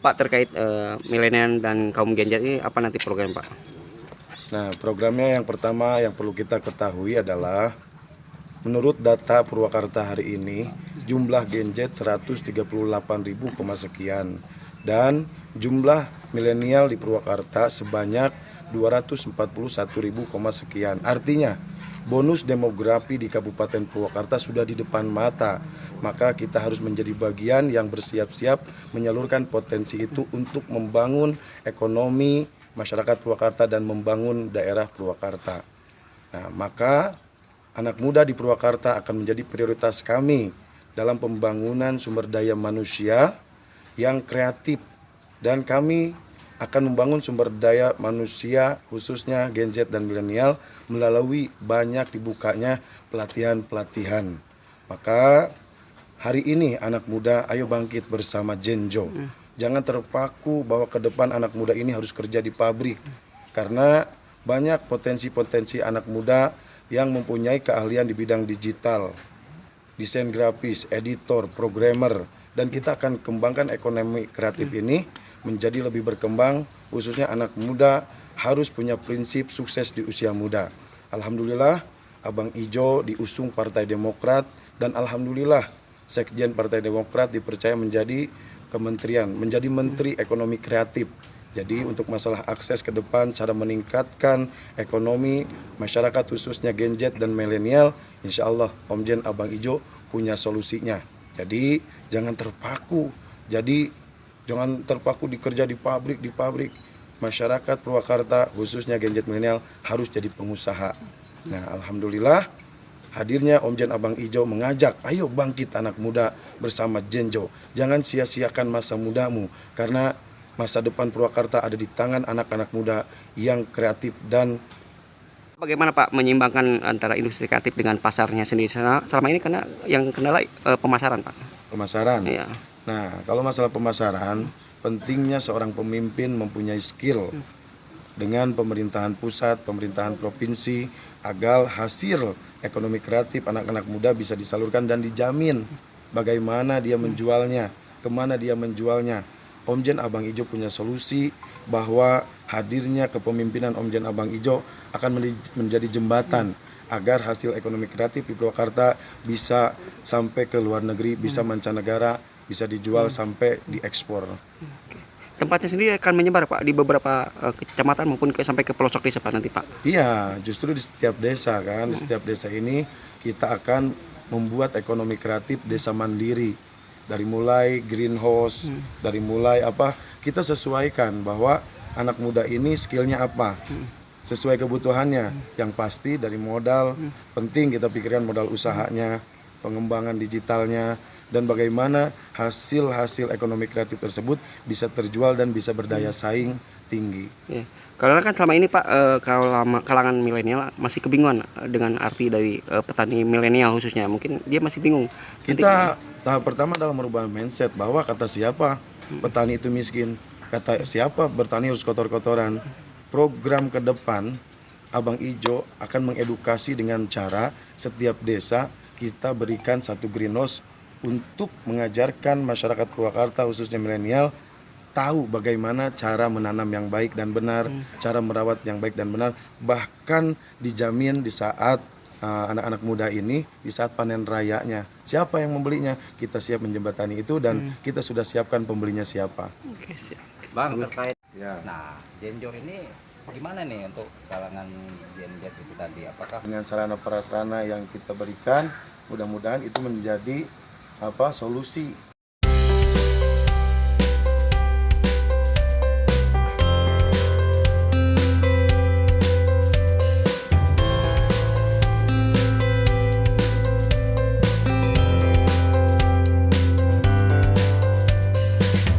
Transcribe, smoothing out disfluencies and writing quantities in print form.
Pak terkait milenial dan kaum Gen Z ini apa nanti program Pak? Nah, programnya yang pertama yang perlu kita ketahui adalah menurut data Purwakarta hari ini jumlah Gen Z 138.000, sekian dan jumlah milenial di Purwakarta sebanyak 241.000, sekian. Artinya bonus demografi di Kabupaten Purwakarta sudah di depan mata. Maka kita harus menjadi bagian yang bersiap-siap menyalurkan potensi itu untuk membangun ekonomi masyarakat Purwakarta dan membangun daerah Purwakarta. Nah, maka anak muda di Purwakarta akan menjadi prioritas kami dalam pembangunan sumber daya manusia yang kreatif, dan kami akan membangun sumber daya manusia khususnya Gen Z dan milenial melalui banyak dibukanya pelatihan-pelatihan. Maka hari ini anak muda ayo bangkit bersama Genjo. Jangan terpaku bahwa ke depan anak muda ini harus kerja di pabrik, karena banyak potensi-potensi anak muda yang mempunyai keahlian di bidang digital, desain grafis, editor, programmer, dan kita akan kembangkan ekonomi kreatif ini menjadi lebih berkembang. Khususnya anak muda harus punya prinsip sukses di usia muda. Alhamdulillah Abang Ijo diusung Partai Demokrat, dan alhamdulillah Sekjen Partai Demokrat dipercaya menjadi kementerian, menjadi Menteri Ekonomi Kreatif. Jadi untuk masalah akses ke depan, cara meningkatkan ekonomi masyarakat khususnya Gen Z dan milenial, insya Allah Om Jen Abang Ijo punya solusinya. Jadi jangan terpaku. Jangan terpaku dikerja di pabrik. Masyarakat Purwakarta khususnya Gen Z milenial harus jadi pengusaha. Nah, alhamdulillah hadirnya Om Jen Abang Ijo mengajak, ayo bangkit anak muda bersama Genjo. Jangan sia-siakan masa mudamu, karena masa depan Purwakarta ada di tangan anak-anak muda yang kreatif. Dan Bagaimana Pak menyeimbangkan antara industri kreatif dengan pasarnya sendiri? Selama ini karena yang kendala pemasaran Pak. pemasaran. Iya. Nah, kalau masalah pemasaran, pentingnya seorang pemimpin mempunyai skill dengan pemerintahan pusat, pemerintahan provinsi, agar hasil ekonomi kreatif anak-anak muda bisa disalurkan dan dijamin bagaimana dia menjualnya, kemana dia menjualnya. Om Jen Abang Ijo punya solusi bahwa hadirnya kepemimpinan Om Jen Abang Ijo akan menjadi jembatan agar hasil ekonomi kreatif di Purwakarta bisa sampai ke luar negeri, bisa mancanegara, bisa dijual sampai diekspor. Tempatnya sendiri akan menyebar Pak di beberapa kecamatan maupun sampai ke pelosok desa Pak nanti Pak. Iya, justru di setiap desa kan, di setiap desa ini kita akan membuat ekonomi kreatif desa mandiri. Dari mulai greenhouse, dari mulai apa, kita sesuaikan bahwa anak muda ini skillnya apa, sesuai kebutuhannya. Yang pasti dari modal, penting kita pikirkan modal usahanya, pengembangan digitalnya, dan bagaimana hasil ekonomi kreatif tersebut bisa terjual dan bisa berdaya saing tinggi. Ya. Karena kan selama ini Pak kalangan milenial masih kebingungan dengan arti dari petani milenial khususnya, mungkin dia masih bingung. Kita tahap pertama adalah merubah mindset bahwa kata siapa petani itu miskin, kata siapa bertani harus kotor-kotoran. Program ke depan Abang Ijo akan mengedukasi dengan cara setiap desa kita berikan satu greenhouse untuk mengajarkan masyarakat Purwakarta khususnya milenial tahu bagaimana cara menanam yang baik dan benar, cara merawat yang baik dan benar, bahkan dijamin di saat anak-anak muda ini di saat panen rayanya. Siapa yang membelinya? Kita siap menjembatani itu, dan kita sudah siapkan pembelinya siapa. Oke, siap. Bang, terkait Ya. nah Genjo ini gimana nih untuk kalangan Gen Z itu tadi? Apakah Dengan sarana prasarana yang kita berikan, mudah-mudahan itu menjadi solusi